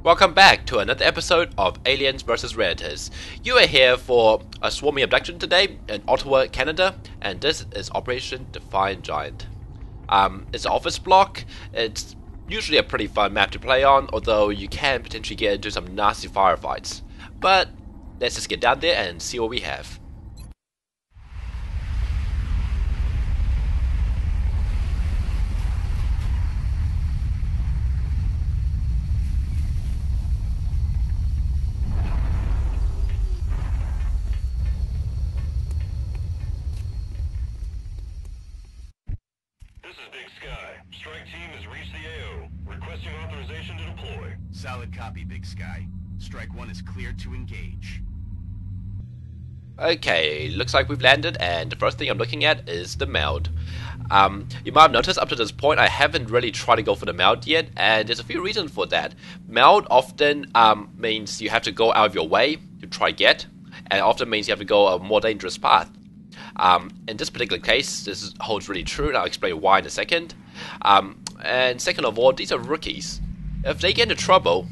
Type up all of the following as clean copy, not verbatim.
Welcome back to another episode of Aliens vs Redditors. You are here for a swarming abduction today in Ottawa, Canada, and this is Operation Defiant Giant. It's an office block. It's usually a pretty fun map to play on, although you can potentially get into some nasty firefights. But let's just get down there and see what we have. Strike team has reached the AO. Requesting authorization to deploy. Solid copy, Big Sky. Strike 1 is cleared to engage. Okay, looks like we've landed, and the first thing I'm looking at is the meld. You might have noticed up to this point I haven't really tried to go for the meld yet, and there's a few reasons for that. Meld often means you have to go out of your way to try get, and often means you have to go a more dangerous path. In this particular case, this holds really true, and I'll explain why in a second. And second of all, these are rookies. If they get into trouble,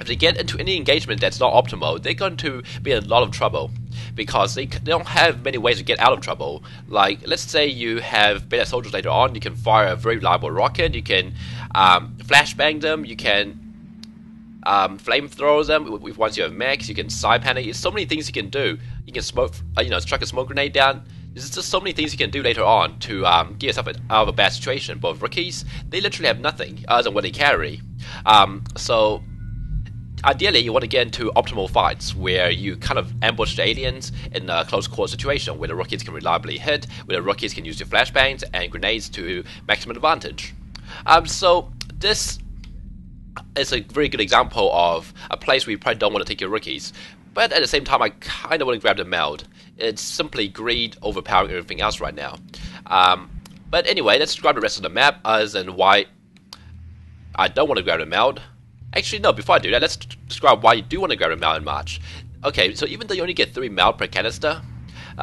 if they get into any engagement that's not optimal, they're going to be in a lot of trouble because they don't have many ways to get out of trouble. Like, let's say you have better soldiers later on, you can fire a very reliable rocket, you can flashbang them, you can flamethrower them. Once you have mechs, you can side panic. There's so many things you can do. You can smoke, chuck a smoke grenade down. There's just so many things you can do later on to get yourself out of a bad situation. But with rookies, they literally have nothing other than what they carry. So ideally, you want to get into optimal fights where you kind of ambush the aliens in a close quarter situation where the rookies can reliably hit, where the rookies can use their flashbangs and grenades to maximum advantage. So this is a very good example of a place where you probably don't want to take your rookies. But at the same time, I kind of want to grab the meld. It's simply greed overpowering everything else right now. But anyway, let's grab the rest of the map as and why I don't want to grab the meld. Actually, no, before I do that, let's describe why you do want to grab a meld in March. Okay, so even though you only get 3 meld per canister,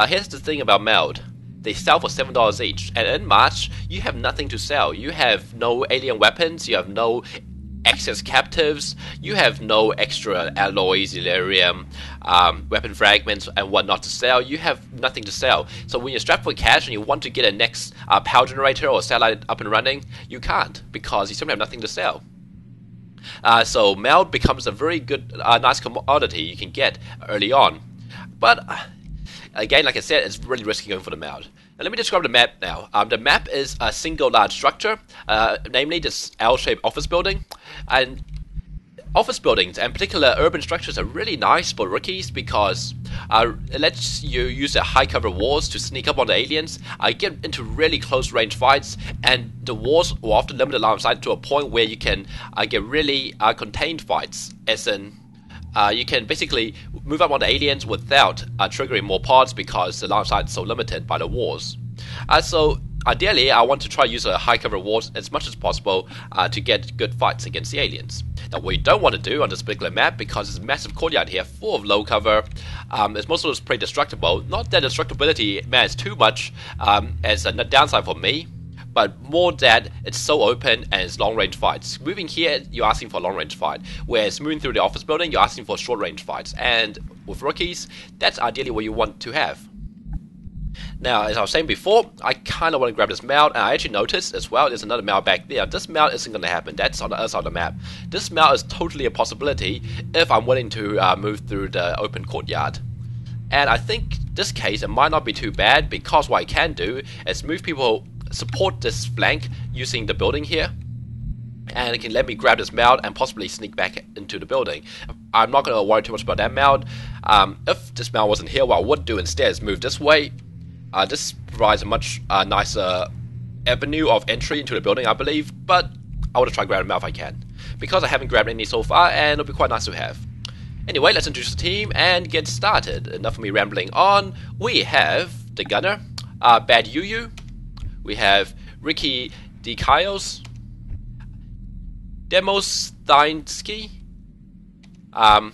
here's the thing about meld. They sell for $7 each, and in March, you have nothing to sell. You have no alien weapons, you have no excess captives, you have no extra alloys, delirium, weapon fragments and whatnot to sell. You have nothing to sell. So when you're strapped for cash and you want to get a next power generator or satellite up and running, you can't because you simply have nothing to sell. So meld becomes a very good, nice commodity you can get early on. But again, like I said, it's really risky going for the meld. Now let me describe the map now. The map is a single large structure, namely this L-shaped office building. And office buildings, and particular urban structures, are really nice for rookies because it lets you use the high cover walls to sneak up on the aliens, get into really close range fights, and the walls will often limit the line of sight to a point where you can get really contained fights, as in you can basically move up on the aliens without triggering more pods because the line of sight is so limited by the walls. So ideally, I want to try to use a high cover walls as much as possible to get good fights against the aliens. Now, what you don't want to do on this particular map, because it's a massive courtyard here full of low cover, is most of it's pretty destructible. Not that destructibility matters too much as a downside for me, but more that it's so open and it's long-range fights. Moving here, you're asking for a long-range fight, whereas moving through the office building, you're asking for short-range fights. And with rookies, that's ideally what you want to have. Now, as I was saying before, I kind of want to grab this meld, and I actually noticed as well there's another meld back there. This meld isn't going to happen. That's on the other side of the map. This meld is totally a possibility if I'm willing to move through the open courtyard. And I think this case, it might not be too bad because what I can do is move people, support this flank using the building here, and it can let me grab this meld and possibly sneak back into the building. I'm not going to worry too much about that meld. If this meld wasn't here, what I would do instead is move this way. This provides a much nicer avenue of entry into the building, I believe, but I want to try to grab them out if I can, because I haven't grabbed any so far, and it'll be quite nice to have. Anyway, let's introduce the team and get started. Enough of me rambling on. We have the gunner, Bad Yuyu. We have Ricky DeKaios, Demosteinsky. Wow,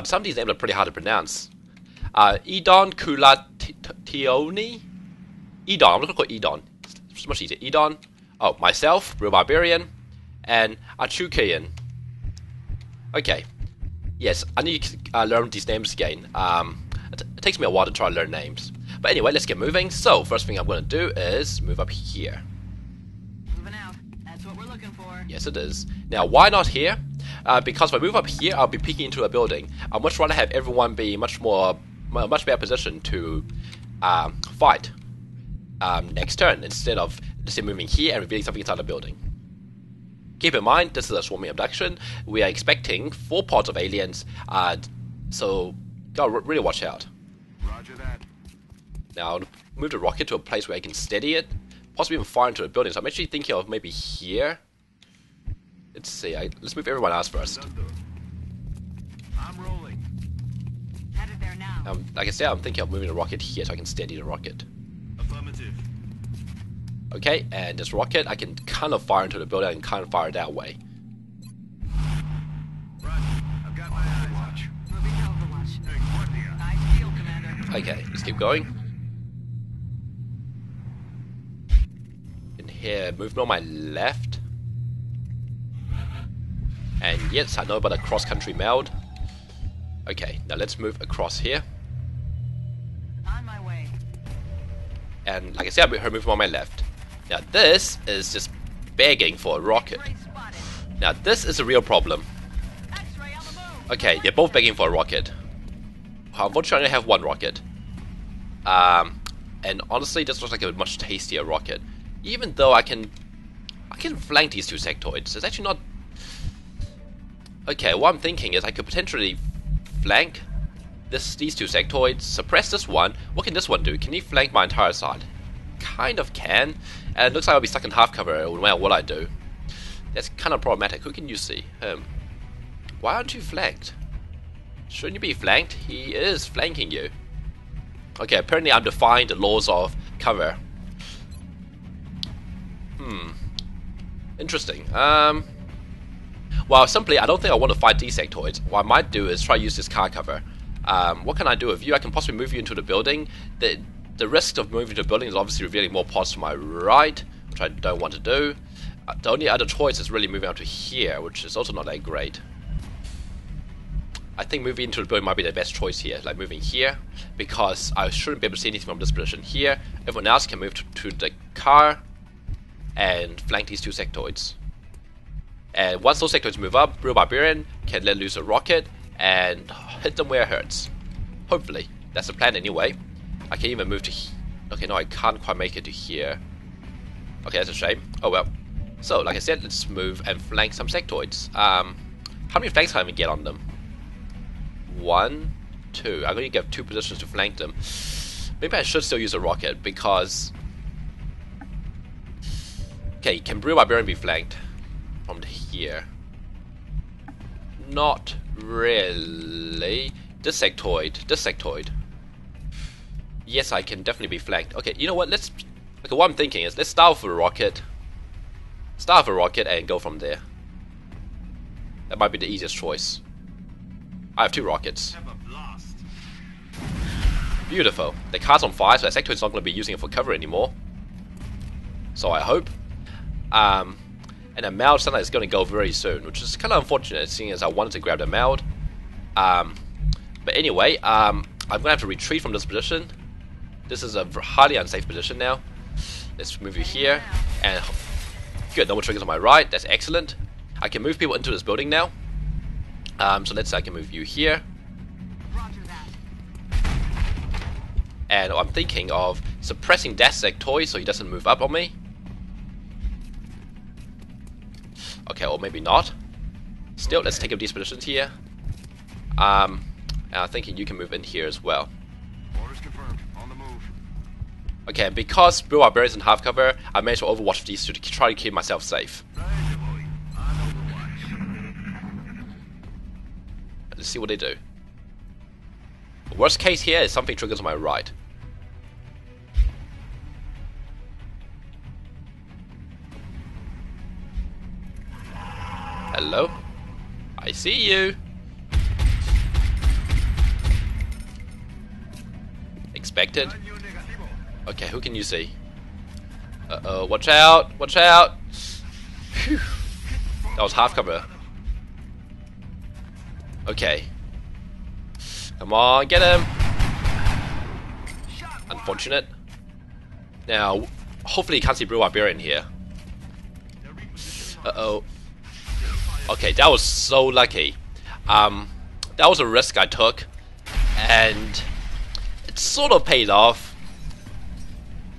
some of these names are pretty hard to pronounce. Edon Kulationi. Edon, I'm going to call it Edon. It's much easier. Edon. Oh, myself, Real Barbarian, and Achukayan. Okay. Yes, I need to learn these names again. It takes me a while to try to learn names. But anyway, let's get moving. So, first thing I'm going to do is move up here. Moving out. That's what we're looking for. Yes, it is. Now, why not here? Because if I move up here, I'll be peeking into a building. I'd much rather have everyone be much better position to fight next turn instead of just moving here and revealing something inside the building. Keep in mind, this is a swarming abduction. We are expecting 4 pods of aliens, so gotta really watch out. Roger that. Now, I'll move the rocket to a place where I can steady it, possibly even fire into the building. So I'm actually thinking of maybe here. Let's see. Let's move everyone else first. I'm rolling. Headed there now. Like I said, I'm thinking of moving the rocket here so I can steady the rocket. Affirmative. Okay, and this rocket, I can kind of fire into the building and kind of fire that way. Roger. I've got my eyes on you. Moving to Overwatch. Hey, what the? Nice deal, Commander. Okay, let's keep going. In here, moving on my left. And yes, I know about a cross-country meld. Okay, now let's move across here. On my way. And like I said, I'm moving on my left. Now this is just begging for a rocket. Great spotted. Now this is a real problem. X-ray on the move. Okay, they're both begging for a rocket. Unfortunately, I only have 1 rocket. And honestly, this looks like a much tastier rocket. Even though I can flank these 2 sectoids. It's actually not. Okay, what I'm thinking is I could potentially flank these 2 sectoids, suppress this one. What can this one do? Can he flank my entire side? Kind of can. And it looks like I'll be stuck in half cover no matter what I do. That's kind of problematic. Who can you see? Why aren't you flanked? Shouldn't you be flanked? He is flanking you. Okay, apparently I'm defying the laws of cover. Interesting. Well, simply, I don't think I want to fight these sectoids. What I might do is try to use this car cover. What can I do with you? I can possibly move you into the building. The risk of moving to the building is obviously revealing more pods to my right, which I don't want to do. The only other choice is really moving out to here, which is also not that great. I think moving into the building might be the best choice here, like moving here, because I shouldn't be able to see anything from this position here. Everyone else can move to the car and flank these 2 sectoids. And once those sectoids move up, Real Barbarian can let loose a rocket and hit them where it hurts. Hopefully. That's the plan anyway. I can even move to okay, no, I can't quite make it to here. Okay, that's a shame. Oh well. So, like I said, let's move and flank some sectoids. How many flanks can I even get on them? 1, 2. I'm going to get 2 positions to flank them. Maybe I should still use a rocket because... Okay, can Real Barbarian be flanked from here? Not really. This sectoid. Yes, I can definitely be flanked. Okay, you know what? Okay, what I'm thinking is let's start with a rocket. Start with a rocket and go from there. That might be the easiest choice. I have 2 rockets. Have a blast. Beautiful. The car's on fire, so that sectoid's not going to be using it for cover anymore. So I hope. And a meld sounds like it's going to go very soon, which is kind of unfortunate, seeing as I wanted to grab the meld. But anyway, I'm going to have to retreat from this position. This is a highly unsafe position now. Let's move you here. And good, no more triggers on my right. That's excellent. I can move people into this building now. So let's say I can move you here. Roger that. And I'm thinking of suppressing that sectoid so he doesn't move up on me. Okay, or maybe not. Still, let's take up these positions here. And I'm thinking you can move in here as well. Orders confirmed. On the move. Okay, because Real Barbarian's in half cover, I managed to overwatch these 2 to try to keep myself safe. Right, boy. On Overwatch. Let's see what they do. Worst case here is something triggers on my right. Hello? I see you! Expected. Okay, who can you see? Uh-oh, watch out! Watch out! Phew. That was half cover. Okay. Come on, get him! Unfortunate. Now, hopefully you can't see Blue Barbarian here. Uh-oh. Okay, that was so lucky. That was a risk I took, and it sort of paid off.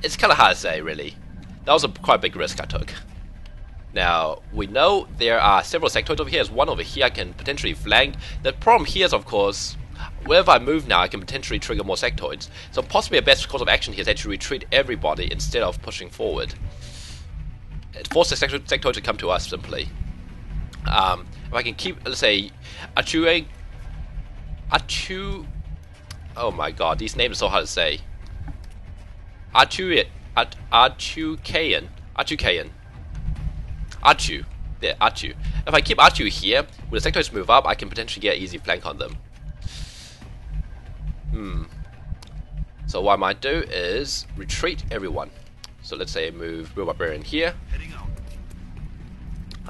It's kind of hard to say, really. That was a quite big risk I took. Now, we know there are several sectoids over here. There's one over here I can potentially flank. The problem here is, of course, wherever I move now, I can potentially trigger more sectoids. So possibly a best course of action here is actually retreat everybody instead of pushing forward. It forces the sectoid to come to us, simply. If I can keep, let's say, Achu... Oh my god, these names are so hard to say. Achu... Yeah, Achu. If I keep Achu here, when the sectoids move up, I can potentially get easy flank on them. So what I might do is retreat everyone. So let's say move Real Barbarian here.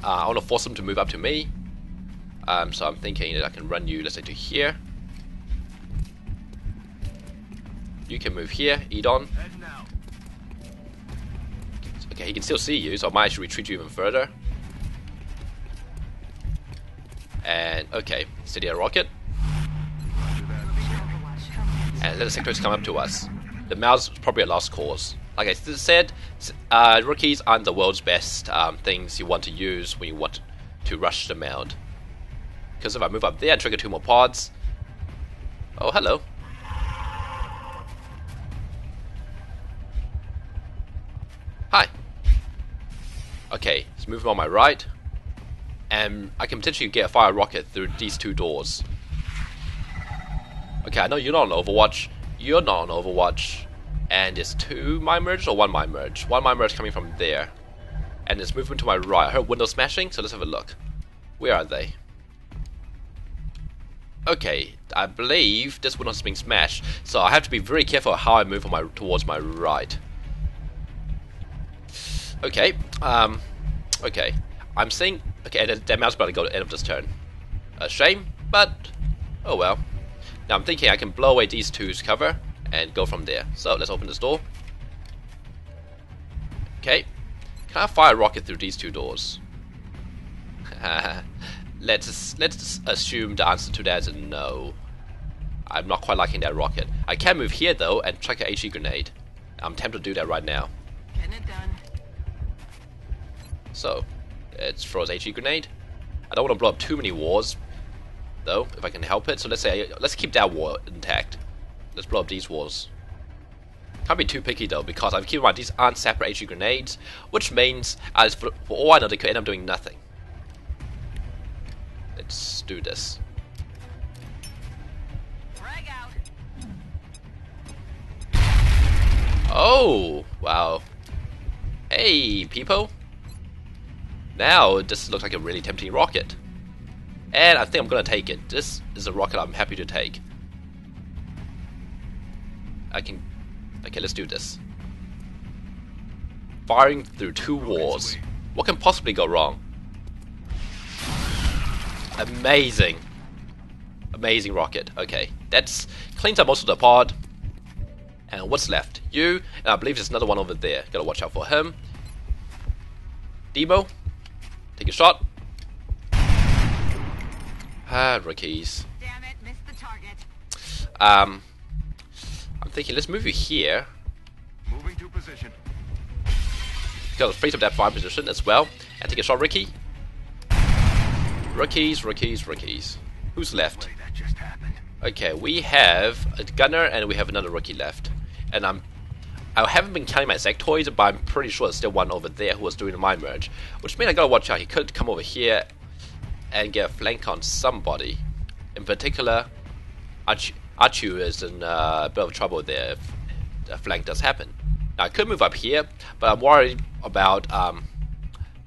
I want to force them to move up to me. So I'm thinking that I can run you, let's say, to here. You can move here, Edon. Okay, he can still see you, so I might actually retreat you even further. And, okay, steady a rocket. And let the sectoids come up to us. The mouse is probably a lost cause. Like I said, rookies aren't the world's best things you want to use when you want to rush the mound. Because if I move up there and trigger 2 more pods... Oh, hello. Hi. Okay, let's move on my right. And I can potentially get a fire rocket through these 2 doors. Okay, I know you're not on Overwatch. You're not on Overwatch. And it's 2 mine merge or 1 mine merge? 1 mine merge coming from there. And it's moving to my right. I heard window smashing, so let's have a look. Where are they? Okay, I believe this window's being smashed, so I have to be very careful how I move on towards my right. Okay, okay. I'm seeing... Okay, that mouse about to go to the end of this turn. A shame, but... Oh well. Now I'm thinking I can blow away these 2's cover and go from there. So let's open this door. Okay. Can I fire a rocket through these 2 doors? Let's assume the answer to that is no. I'm not quite liking that rocket. I can move here though and chuck a HE grenade. I'm tempted to do that right now. Getting it done. So, let's throw his HE grenade. I don't want to blow up too many walls, though, if I can help it. So let's keep that wall intact. Let's blow up these walls. Can't be too picky though, because I'm keeping in mind these aren't separate HE grenades, which means, for all I know, they could end up doing nothing. Let's do this. Frag out. Oh, wow. Hey, people. Now, this looks like a really tempting rocket. And I think I'm going to take it. This is a rocket I'm happy to take. Okay, let's do this. Firing through 2 walls. What can possibly go wrong? Amazing. Amazing rocket. Okay, that's cleans up most of the pod. And what's left? You, and I believe there's another one over there. Gotta watch out for him. Demo. Take a shot. Rookies. Damn it, missed the target. I'm thinking, let's move you here. Moving to position. Gotta freeze up that fire position as well. And take a shot, Ricky. Rookies, rookies, rookies. Who's left? Wait, that just happened. Okay, we have a gunner and we have another rookie left. And I haven't been counting my sectoids, but I'm pretty sure there's still one over there who was doing the mine merge. Which means I gotta watch out. He could come over here and get a flank on somebody. In particular, Achu is in a bit of trouble there if a flank does happen. Now I could move up here, but I'm worried about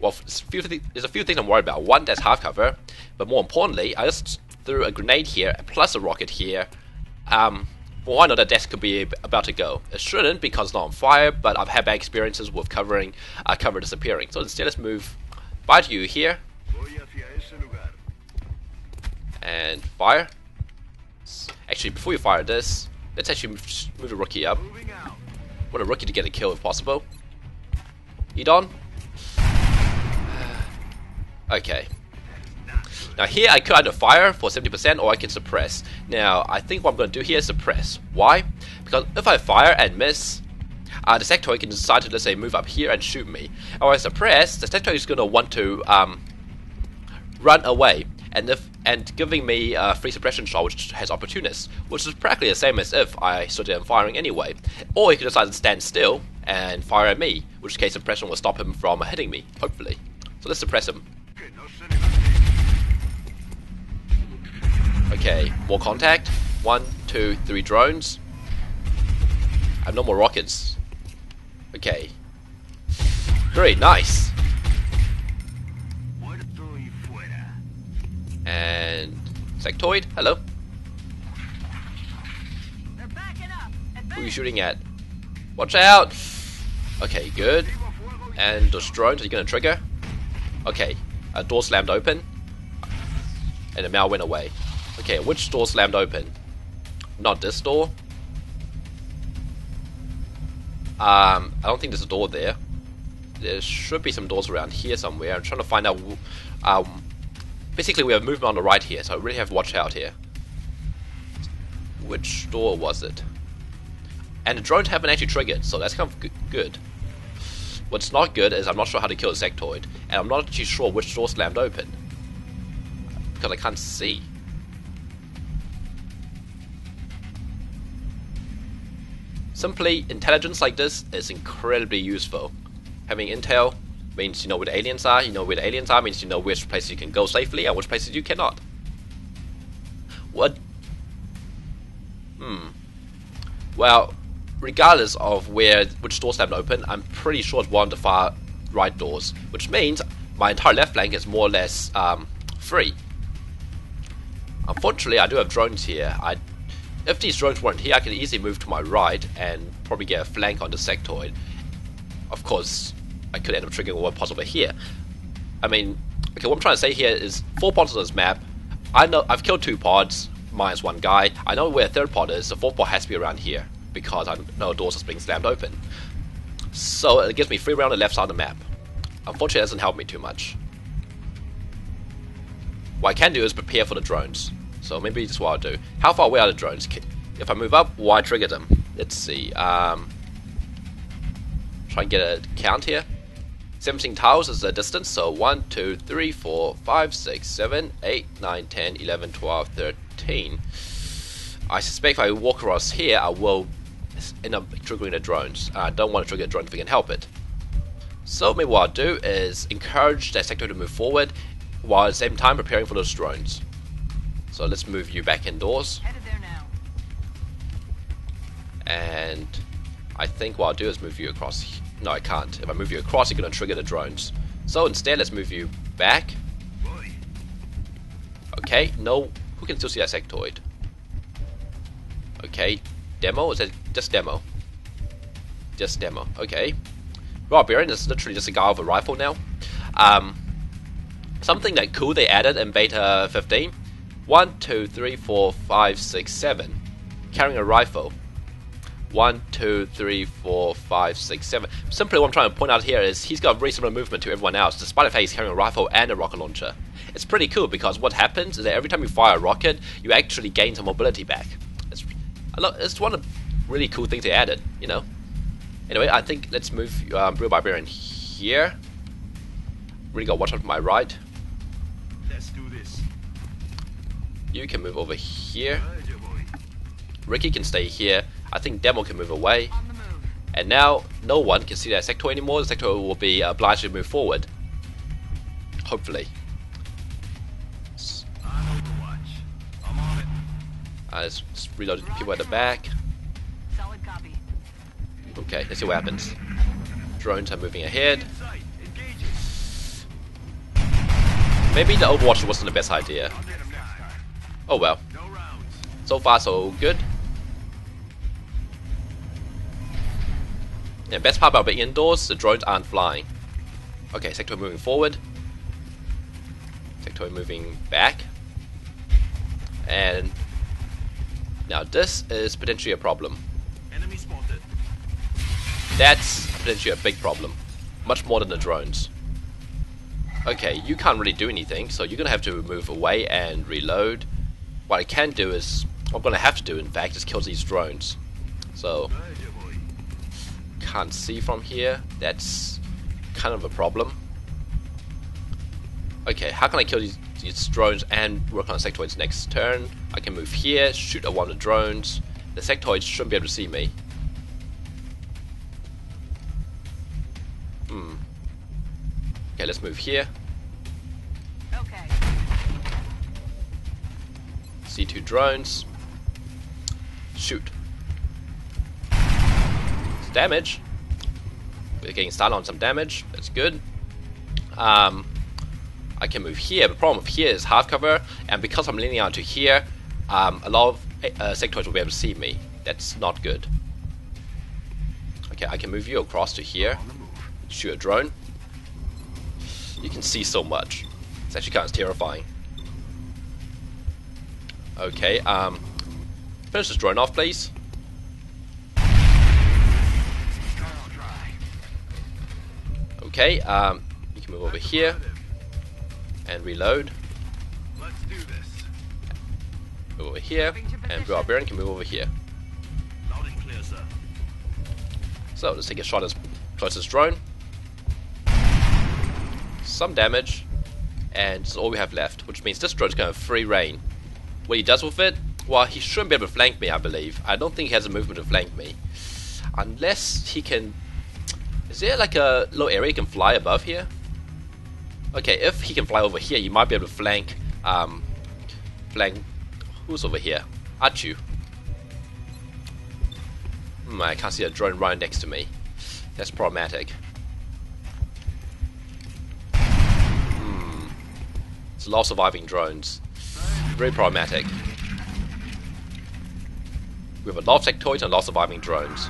well, there's a few things I'm worried about. One, that's half cover, but more importantly, I just threw a grenade here plus a rocket here. For all I know, that desk could be about to go. It shouldn't because it's not on fire, but I've had bad experiences with cover disappearing. So instead, let's move by you here. And fire. Actually, before we fire this, let's actually move the rookie up. Moving out. Want a rookie to get a kill if possible. Eat on. Okay. Now here I could either fire for 70% or I can suppress. Now I think what I'm going to do here is suppress. Why? Because if I fire and miss, the sectoid can decide to, let's say, move up here and shoot me. Or I suppress, the sectoid is going to want to run away and giving me a free suppression shot which has opportunists, which is practically the same as if I stood there and firing anyway. Or he could decide to stand still and fire at me, in which case suppression will stop him from hitting me, hopefully. So let's suppress him. Okay, no sending. Okay, more contact. 1, 2, 3 drones. I have no more rockets. Okay. Very nice. And sectoid, hello. They're backing up. Who are you shooting at? Watch out! Okay, good. And those drones, are you gonna trigger? Okay, a door slammed open. And the Mao went away. Okay, which door slammed open? Not this door. I don't think there's a door there. There should be some doors around here somewhere. I'm trying to find out. Basically, we have movement on the right here, so I really have to watch out here. Which door was it? And the drones haven't actually triggered, so that's kind of good. What's not good is I'm not sure how to kill a sectoid, and I'm not actually sure which door slammed open. Because I can't see. Simply, intelligence like this is incredibly useful. Having intel means you know where the aliens are, you know where the aliens are means you know which places you can go safely and which places you cannot. What? Well, regardless of which door slammed open, I'm pretty sure it's one of the far right doors, which means my entire left flank is more or less free. Unfortunately, I do have drones here. If these drones weren't here, I could easily move to my right and probably get a flank on the sectoid. Of course, I could end up triggering one pod over here. I mean, okay, what I'm trying to say here is 4 pods on this map. I know I've killed 2 pods, minus 1 guy. I know where a 3rd pod is. The 4th pod has to be around here because I know doors are being slammed open. So it gives me free round on the left side of the map. Unfortunately, it doesn't help me too much. What I can do is prepare for the drones. So maybe that's what I'll do. How far away are the drones? If I move up, will I trigger them? Let's see. Try and get a count here. 17 tiles is the distance, so 1, 2, 3, 4, 5, 6, 7, 8, 9, 10, 11, 12, 13. I suspect if I walk across here, I will end up triggering the drones. I don't want to trigger the drones if I can help it. So maybe what I'll do is encourage that sector to move forward, while at the same time preparing for those drones. So let's move you back indoors. Headed there now. And I think what I'll do is move you across. No, I can't. If I move you across, you're going to trigger the drones. So instead, let's move you back. Okay, no. Who can still see that sectoid? Okay, demo? Is that just demo? Just demo. Okay. Barbarian is literally just a guy with a rifle now. Something that cool they added in beta 15. 1, 2, 3, 4, 5, 6, 7. Carrying a rifle. 1, 2, 3, 4, 5, 6, 7. Simply what I'm trying to point out here is he's got a very similar movement to everyone else, despite the fact he's carrying a rifle and a rocket launcher. It's pretty cool because what happens is that every time you fire a rocket, you actually gain some mobility back. It's one of the really cool things they added, you know. Anyway, I think let's move Blue Barbarian here. Really got to watch out for my right. Let's do this. You can move over here. Ricky can stay here. I think Demo can move away. On the move. And now no one can see that sector anymore. The sector will be obliged to move forward. Hopefully. On Overwatch. I'm on it. Let's reload people at the back. Solid copy. Okay, let's see what happens. Drones are moving ahead. In sight. Engaging. Maybe the Overwatch wasn't the best idea. I'll get him next time. Oh well. No rounds. So far so good. Yeah, best part about being indoors, the drones aren't flying. Okay, sector moving forward. Sector moving back. And now this is potentially a problem. Enemy spotted. That's potentially a big problem. Much more than the drones. Okay, you can't really do anything, so you're gonna have to move away and reload. What I can do is, what I'm gonna have to do in fact, is kill these drones. So, can't see from here. That's kind of a problem. Okay, how can I kill these drones and work on sectoids next turn? I can move here, shoot at one of the drones. The sectoids shouldn't be able to see me. Okay, let's move here. Okay. See 2 drones. Shoot. It's damage. We're getting started on some damage. That's good. I can move here. The problem with here is half cover, and because I'm leaning out to here, a lot of sectoids will be able to see me. That's not good. Okay, I can move you across to here. Shoot a drone. You can see so much. It's actually kind of terrifying. Okay, finish this drone off, please. Okay, you can move over here and reload. Let's do this. Move over here, and Blue Barbarian can move over here. Loud and clear, sir. So let's take a shot at this closest drone. Some damage, and this is all we have left, which means this drone's going to have free reign. What he does with it, well, he shouldn't be able to flank me, I believe. I don't think he has a movement to flank me. Unless he can... Is there like a little area he can fly above here? Okay, if he can fly over here, you might be able to flank... Who's over here? Achu. I can't see a drone right next to me. That's problematic. It's a lot of surviving drones. Very problematic. We have a lot of sectoids and a lot of surviving drones.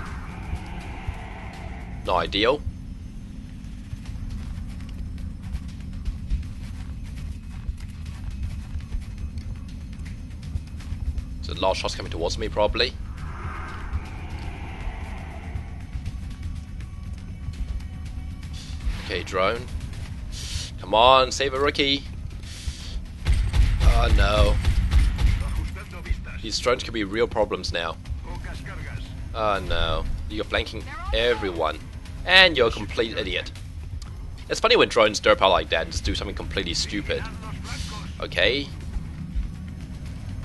Not ideal. So a lot of shots coming towards me probably. Okay, drone. Come on, save a rookie. Oh no. These drones could be real problems now. Oh no. You're flanking everyone. And you're a complete idiot. It's funny when drones derp out like that and just do something completely stupid. Okay.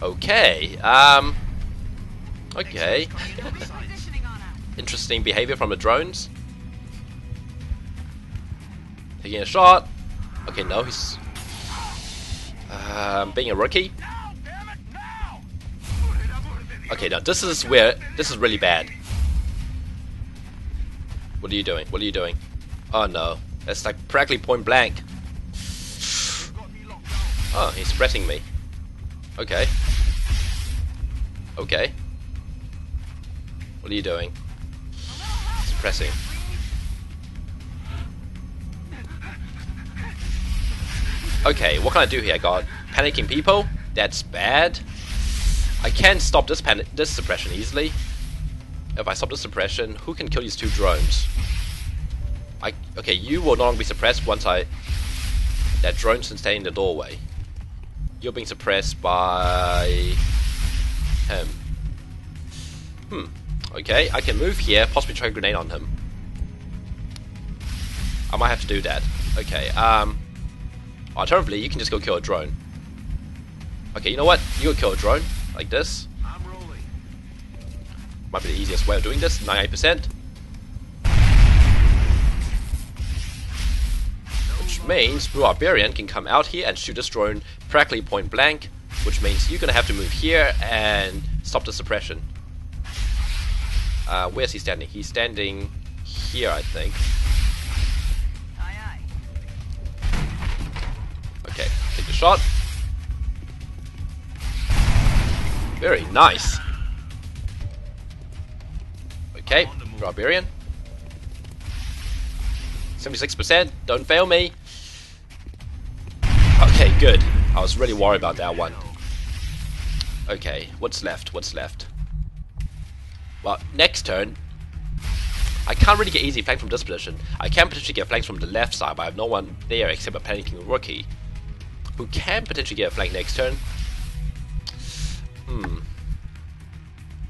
Okay. Okay. Interesting behavior from the drones. Taking a shot. Okay, no, he's... being a rookie. Okay, now this is where... This is really bad. What are you doing? What are you doing? Oh no. That's like practically point blank. Oh, he's suppressing me. Okay. Okay. What are you doing? Suppressing. Okay, what can I do here, God? Panicking people? That's bad. I can stop this suppression easily. If I stop this suppression, who can kill these 2 drones? Okay, you will no longer be suppressed once that drone's staying in the doorway. You're being suppressed by him. Okay, I can move here, possibly try a grenade on him. I might have to do that. Okay, alternatively, you can just go kill a drone. Okay, you know what? You go kill a drone, like this. I'm rolling. Might be the easiest way of doing this, 98%. Which means Blue Barbarian can come out here and shoot this drone practically point blank, which means you're gonna have to move here and stop the suppression. Where's he standing? He's standing here, I think. Aye, aye. Okay, take the shot. Very nice. Okay, Barbarian. 76%, don't fail me. Okay, good. I was really worried about that one. Okay, what's left? What's left? Well, next turn, I can't really get easy flank from this position. I can potentially get flanks from the left side, but I have no one there except a panicking rookie, who can potentially get a flank next turn.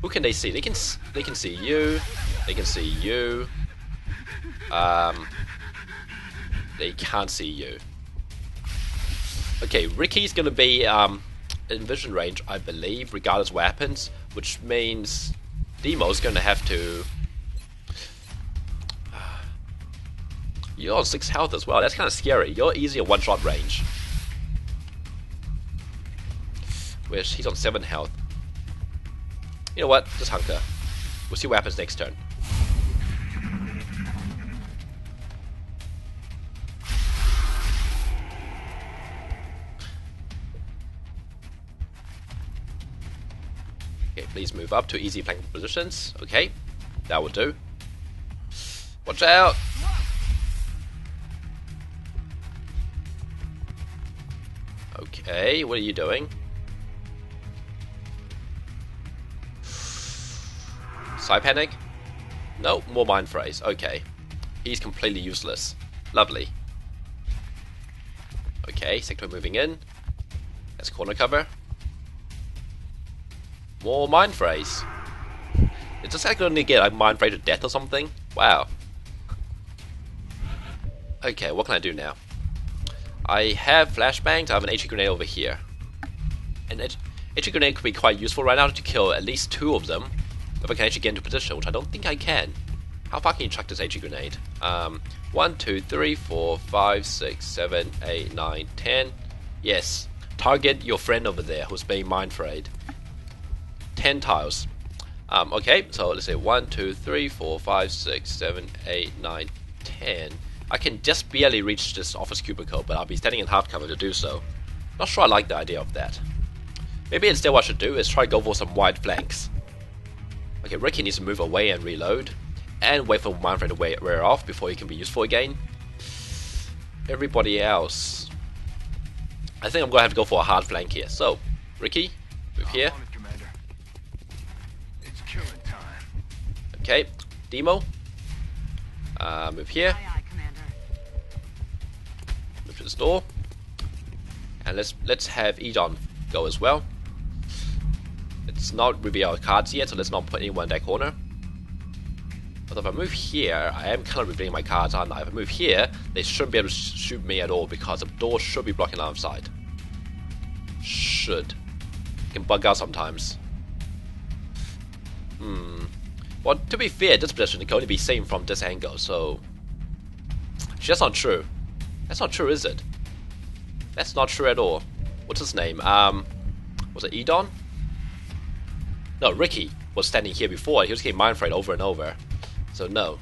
Who can they see? They can see you. They can see you. They can't see you. Okay, Ricky's gonna be in vision range, I believe, regardless of what happens, which means Demo's gonna have to. You're on 6 health as well. That's kind of scary. You're easy at one-shot range. Which he's on 7 health. You know what? Just hunker. We'll see what happens next turn. Okay, please move up to easy flank positions. Okay, that will do. Watch out! Okay, what are you doing? Side panic? No, more mind phrase. Okay. He's completely useless. Lovely. Okay, sector moving in. That's corner cover. More mind phrase. It's just like only get like mind phrase to death or something. Wow. Okay, what can I do now? I have flashbangs. I have an HE grenade over here. And HE grenade could be quite useful right now to kill at least 2 of them. If I can actually get into position, which I don't think I can. How far can you chuck this HE grenade? 1, 2, 3, 4, 5, 6, 7, 8, 9, 10. Yes. Target your friend over there who's being mind frayed. 10 tiles. Okay, so let's say 1, 2, 3, 4, 5, 6, 7, 8, 9, 10. I can just barely reach this office cubicle, but I'll be standing in hard cover to do so. Not sure I like the idea of that. Maybe instead what I should do is try to go for some wide flanks. Okay, Ricky needs to move away and reload, and wait for Mindfray to wear off before he can be useful again. Everybody else, I think I'm gonna have to go for a hard flank here. So, Ricky, move here. It's killing time. Okay, Demo, move here. Aye, aye, Commander. Move to this door, and let's have Edon go as well. Let's not reveal our cards yet, so let's not put anyone in that corner. But if I move here, I am kind of revealing my cards, aren't I? If I move here, they shouldn't be able to shoot me at all because the door should be blocking line of sight. Should. It can bug out sometimes. Well, to be fair, this position can only be seen from this angle, so... Actually, that's not true. That's not true, is it? That's not true at all. What's his name? Was it Edon? No, Ricky was standing here before. He was getting mind frayed over and over. So no,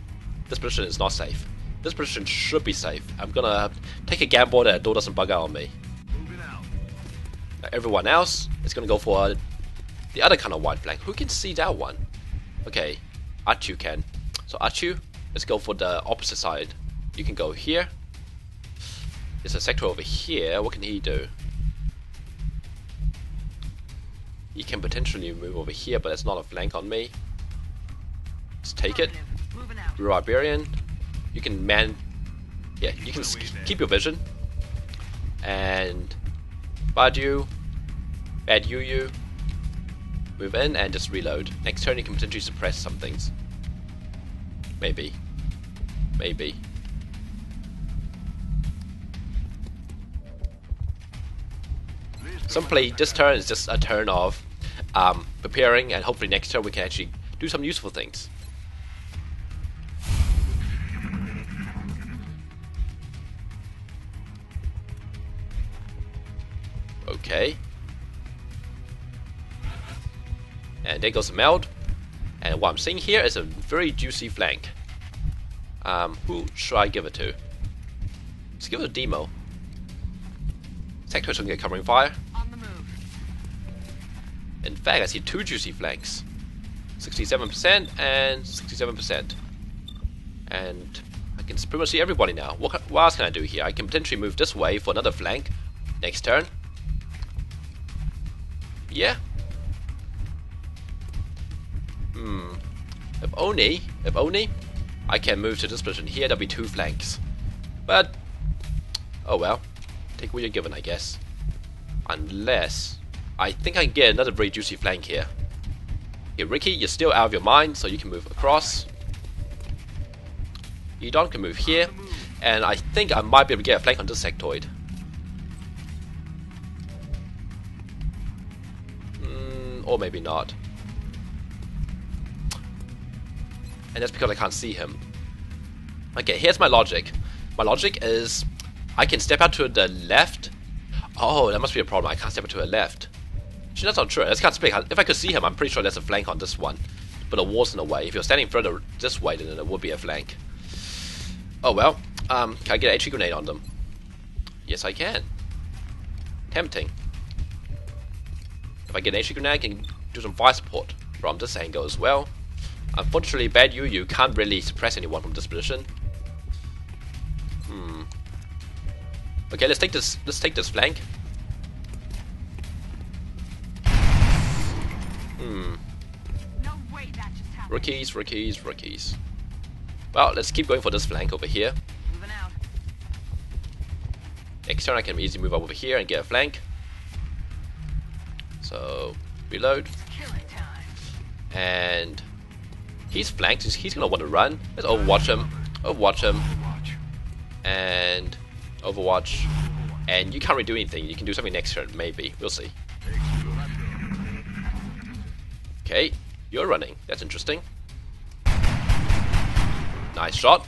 this position is not safe. This position should be safe. I'm gonna take a gamble that the door doesn't bug out on me. Moving out. Now, everyone else is gonna go for the other kind of wide flank. Who can see that one? Okay, Achu can. So Achu, let's go for the opposite side. You can go here. There's a sector over here. What can he do? He can potentially move over here, but that's not a flank on me. Let's take it. Moving out. Barbarian, you can yeah, you can keep your vision. And Badu, Bad Yu, move in and just reload. Next turn you can potentially suppress some things. Maybe. Maybe. Simply, this turn is just a turn of preparing, and hopefully next turn we can actually do some useful things. Okay. And there goes the meld. And what I'm seeing here is a very juicy flank. Who should I give it to? Let's give it to Demo. Sector should get covering fire. On the move. In fact, I see 2 juicy flanks. 67% and 67%. And I can pretty much see everybody now. What else can I do here? I can potentially move this way for another flank next turn. Yeah, If only I can move to this position here, there'll be 2 flanks. But, oh well. Take what you're given, I guess. Unless, I think I can get another very juicy flank here. Here, Ricky, you're still out of your mind, so you can move across. Edon can move here. And I think I might be able to get a flank on this sectoid. Or maybe not. And that's because I can't see him. Okay, here's my logic. My logic is I can step out to the left. Oh, that must be a problem. I can't step out to the left. Actually, that's not true. That's can't speak. If I could see him, I'm pretty sure there's a flank on this one. But the wall's in the way. If you're standing further this way, then it would be a flank. Oh well. Can I get an HE grenade on them? Yes, I can. Tempting. If I get an HE grenade, I can do some fire support from this angle as well. Unfortunately, bad you can't really suppress anyone from this position. Okay, let's take this. Let's take this flank. No way that just happened. Rookies. Well, let's keep going for this flank over here. Moving out. Next turn I can easily move over here and get a flank. So, reload. It's killing time. And he's flanked. He's gonna want to run. Let's overwatch him. And overwatch. And you can't really do anything. You can do something next turn, maybe. We'll see. Okay, you're running. That's interesting. Nice shot.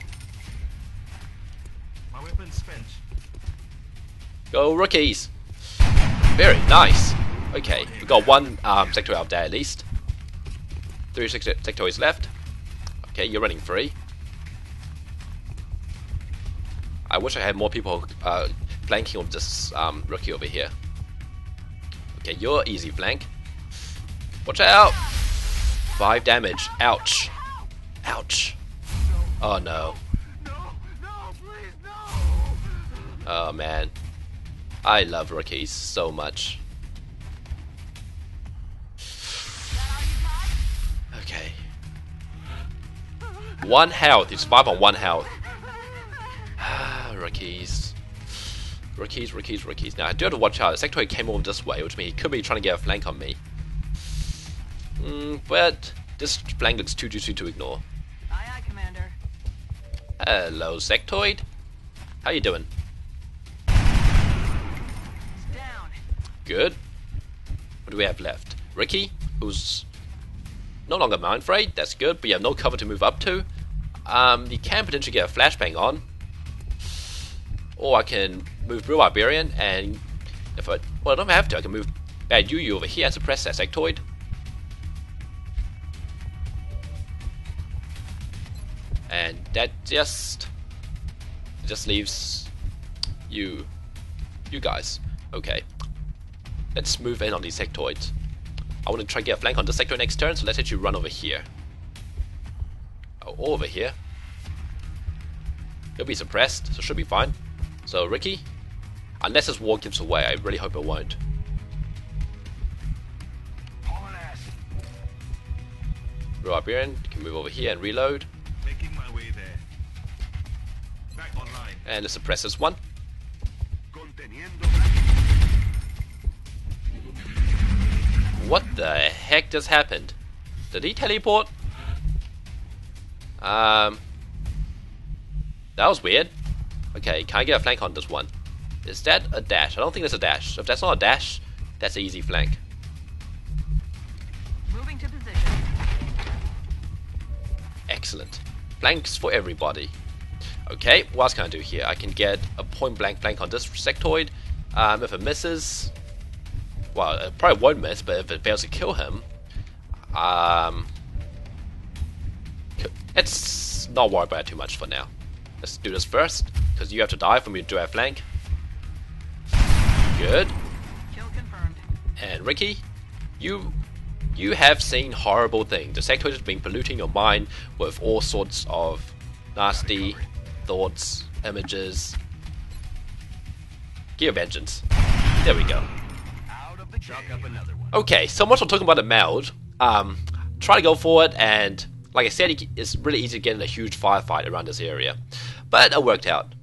My weapon's spent. Go rookies. Very nice. Okay, we got 1 sector out there at least. 3 sectors left. Okay, you're running free. I wish I had more people flanking of this rookie over here. Okay, you're easy flank. Watch out! 5 damage. Ouch. Ouch. Oh no. No, please, no! Oh man. I love rookies so much. Okay. 1 health. You survive on 1 health. Rookies. Now I do have to watch out. The sectoid came over this way, which means he could be trying to get a flank on me. But this flank looks too juicy to ignore. Aye, aye, Commander. Hello, sectoid. How you doing? It's down. Good. What do we have left? Ricky, who's no longer mind frayed. That's good, but you have no cover to move up to. You can potentially get a flashbang on. Or I can move Blue Barbarian, and if I don't have to, I can move Bad Yu over here and suppress that sectoid. And that just leaves you guys. Okay, let's move in on these sectoids. I want to try to get a flank on this sector next turn, so let's let you run over here. Oh, over here. He'll be suppressed, so should be fine. So Ricky, unless this wall gives away, I really hope it won't. Barbarian can move over here and reload. Making my way there. Back online. And let's suppress this one. What the heck just happened? Did he teleport? That was weird. Okay, can I get a flank on this one? Is that a dash? I don't think that's a dash. If that's not a dash, that's an easy flank. Moving to position. Excellent. Flanks for everybody. Okay, what else can I do here? I can get a point blank flank on this sectoid. If it misses, well, it probably won't miss, but if it fails to kill him, let's not worry about it too much for now. Let's do this first, because you have to die for me to do a flank. Good. Kill confirmed. And Ricky, you have seen horrible things. The sectoid has been polluting your mind with all sorts of nasty thoughts, images. Give vengeance. There we go. Out of the chalk up another one. Okay, so much for talking about the meld. Trying try to go for it, and like I said, it's really easy to get in a huge firefight around this area. But it worked out.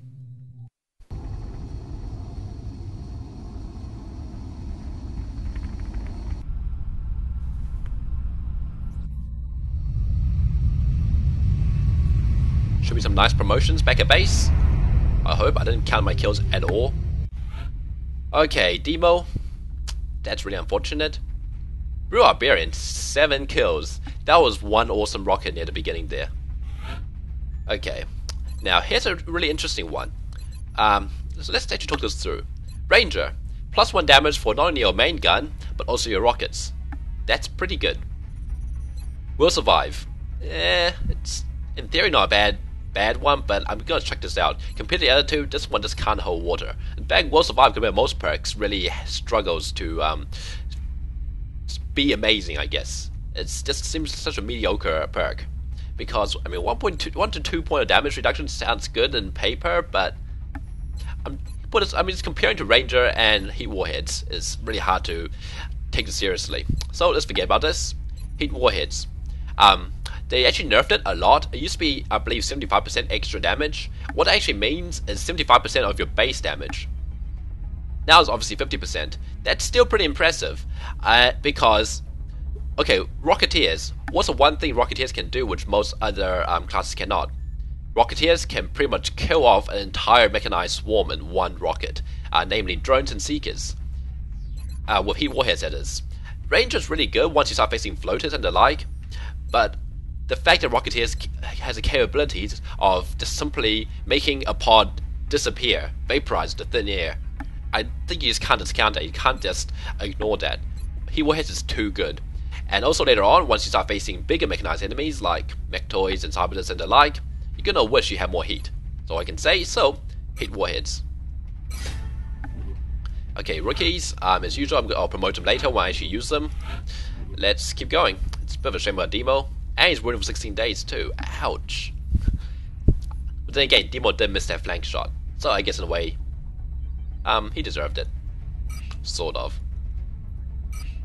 Should be some nice promotions back at base. I hope. I didn't count my kills at all. Okay, Demo. That's really unfortunate. Real Barbarian, 7 kills. That was one awesome rocket near the beginning there. Okay, now here's a really interesting one. So let's actually talk this through. Ranger, +1 damage for not only your main gun, but also your rockets. That's pretty good. Will survive. It's in theory not a bad one, but I'm gonna check this out. Compared to the other two, this one just can't hold water. In fact, Will Survive compared to most perks really struggles to be amazing, I guess. It just seems such a mediocre perk. Because, I mean, 1 to 2 point of damage reduction sounds good in paper, but just comparing to Ranger and Heat Warheads is really hard to take it seriously. So let's forget about this. Heat Warheads. They actually nerfed it a lot. It used to be, I believe, 75% extra damage. What that actually means is 75% of your base damage. Now it's obviously 50%. That's still pretty impressive. Because, okay, Rocketeers. What's the one thing Rocketeers can do which most other classes cannot? Rocketeers can pretty much kill off an entire mechanized swarm in one rocket. Namely drones and Seekers. With Heat Warheads, that is. Ranger's really good once you start facing floaters and the like. But the fact that Rocketeers has the capabilities of just simply making a pod disappear, vaporize the thin air, I think you just can't discount that. You can't just ignore that. Heat Warheads is too good. And also later on, once you start facing bigger mechanized enemies like Mechtoids and Cybernets and the like, you're gonna wish you had more heat. That's all I can say, so Heat Warheads. Okay, rookies, as usual, I'll promote them later when I actually use them. Let's keep going. It's a bit of a shame about Demo. And he's running for 16 days too. Ouch. But then again, Demo did miss that flank shot. So I guess in a way, he deserved it. Sort of.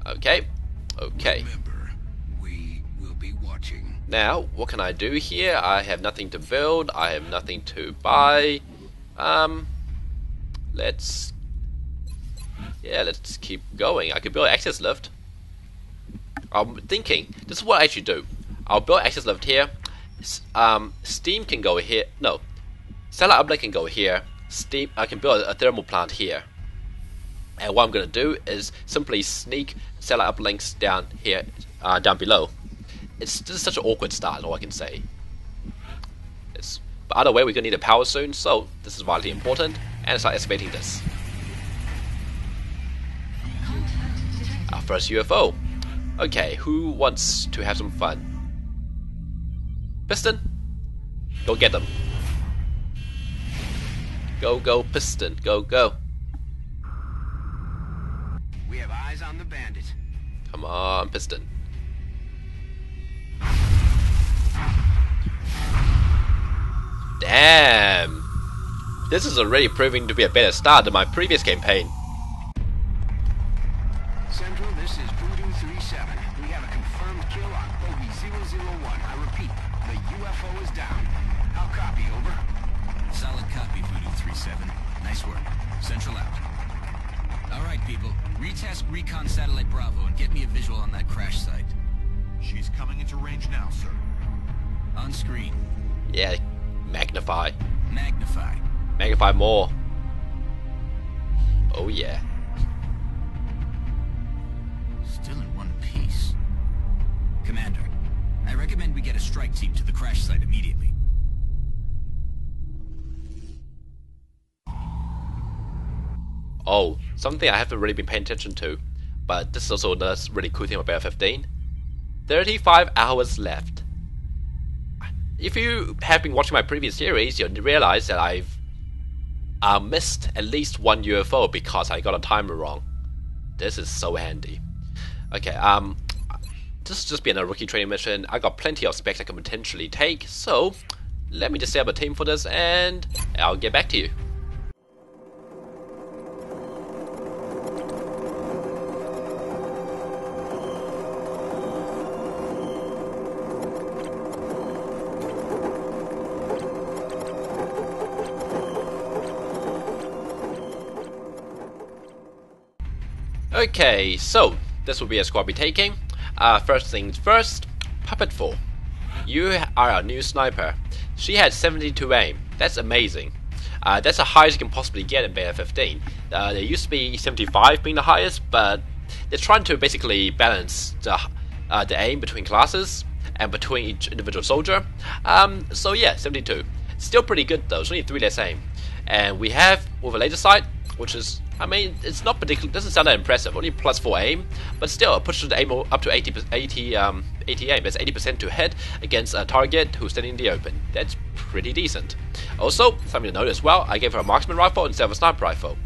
Okay. Okay. Remember, we will be watching. Now, what can I do here? I have nothing to build. I have nothing to buy. Let's keep going. I could build an access lift. I'm thinking, this is what I actually do. I'll build access lift here. Steam can go here. No, Satellite Uplink can go here. Steam. I can build a thermal plant here. And what I'm going to do is simply sneak Satellite Uplinks down here, down below. This is such an awkward start. All I can say. But either way, we're going to need a power soon, so this is vitally important. And start excavating this. Our first UFO. Okay, who wants to have some fun? Piston? Go get them. Go, go, Piston. Go, go. We have eyes on the bandit. Come on, Piston. Damn! This is already proving to be a better start than my previous campaign. Central, this is Voodoo 37. We have a confirmed kill on Bogey 001. I repeat, the UFO is down. How copy, over? Solid copy, Voodoo 37. Nice work. Central out. Alright, people. Retask Recon Satellite Bravo and get me a visual on that crash site. She's coming into range now, sir. On screen. Yeah, magnify. Magnify. Magnify more. Oh yeah. Still in one piece. Commander, I recommend we get a strike team to the crash site immediately. Oh, something I haven't really been paying attention to, but this is also another really cool thing about Beta 15. 35 hours left. If you have been watching my previous series, you'll realize that I've missed at least one UFO because I got a timer wrong. This is so handy. Okay, this has just been a rookie training mission. I got plenty of specs I can potentially take, so let me just set up a team for this and I'll get back to you. Okay, so this will be a squad we're taking. First things first, Puppet 4. You are our new sniper. She had 72 aim. That's amazing. That's the highest you can possibly get in Beta 15. There used to be 75 being the highest, but they're trying to basically balance the aim between classes and between each individual soldier. So yeah, 72. Still pretty good though. It's only 3 less aim. And we have with a laser sight, which is, I mean, it's not particularly, doesn't sound that impressive. Only plus 4 aim, but still it pushes the aim up to 80 aim. That's 80% to hit against a target who's standing in the open. That's pretty decent. Also, something to note as well, I gave her a marksman rifle instead of a sniper rifle.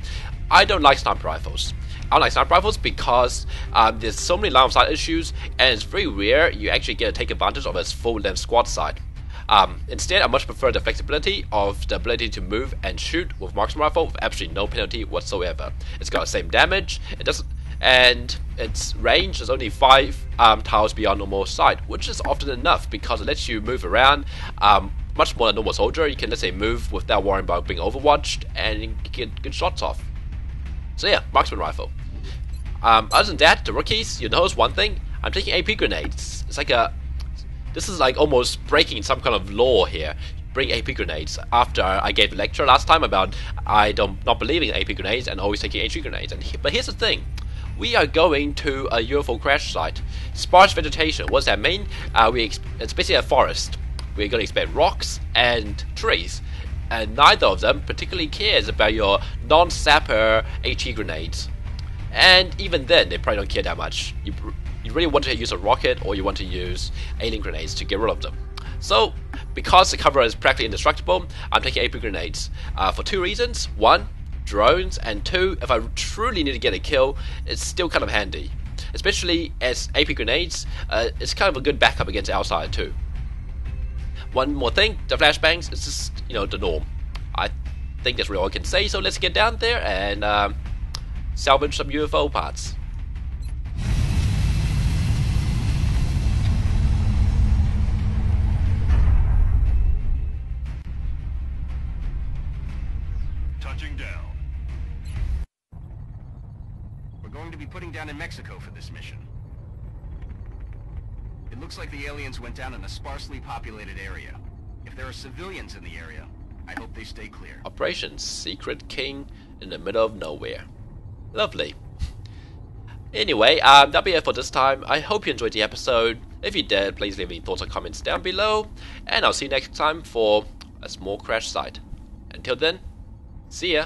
I don't like sniper rifles. I don't like sniper rifles because there's so many line of sight issues, and it's very rare you actually get to take advantage of its full length squad sight. Instead, I much prefer the flexibility of the ability to move and shoot with marksman rifle with absolutely no penalty whatsoever. It's got the same damage, it doesn't, and its range is only 5 tiles beyond normal sight, which is often enough because it lets you move around much more than a normal soldier. You can, let's say, move without worrying about being overwatched and get good shots off. So yeah, marksman rifle. Other than that, the rookies, you notice one thing, I'm taking AP grenades. It's like this is like almost breaking some kind of law here. Bring AP grenades. After I gave a lecture last time about not believing in AP grenades and always taking HE grenades. But here's the thing. We are going to a UFO crash site. Sparse vegetation. What does that mean? It's basically a forest. We're going to expect rocks and trees. And neither of them particularly cares about your non-sapper HE grenades. And even then, they probably don't care that much. You really want to use a rocket or you want to use alien grenades to get rid of them. So, because the cover is practically indestructible, I'm taking AP grenades for 2 reasons. 1, drones, and 2, if I truly need to get a kill, it's still kind of handy. Especially as AP grenades, it's kind of a good backup against outside too. One more thing, the flashbangs, it's just, the norm. I think that's really all I can say, so let's get down there and salvage some UFO parts. Touching down. We're going to be putting down in Mexico for this mission. It looks like the aliens went down in a sparsely populated area. If there are civilians in the area, I hope they stay clear. Operation Secret King in the middle of nowhere. Lovely. Anyway, that'll be it for this time. I hope you enjoyed the episode. If you did, please leave any thoughts or comments down below. And I'll see you next time for a small crash site. Until then, see ya.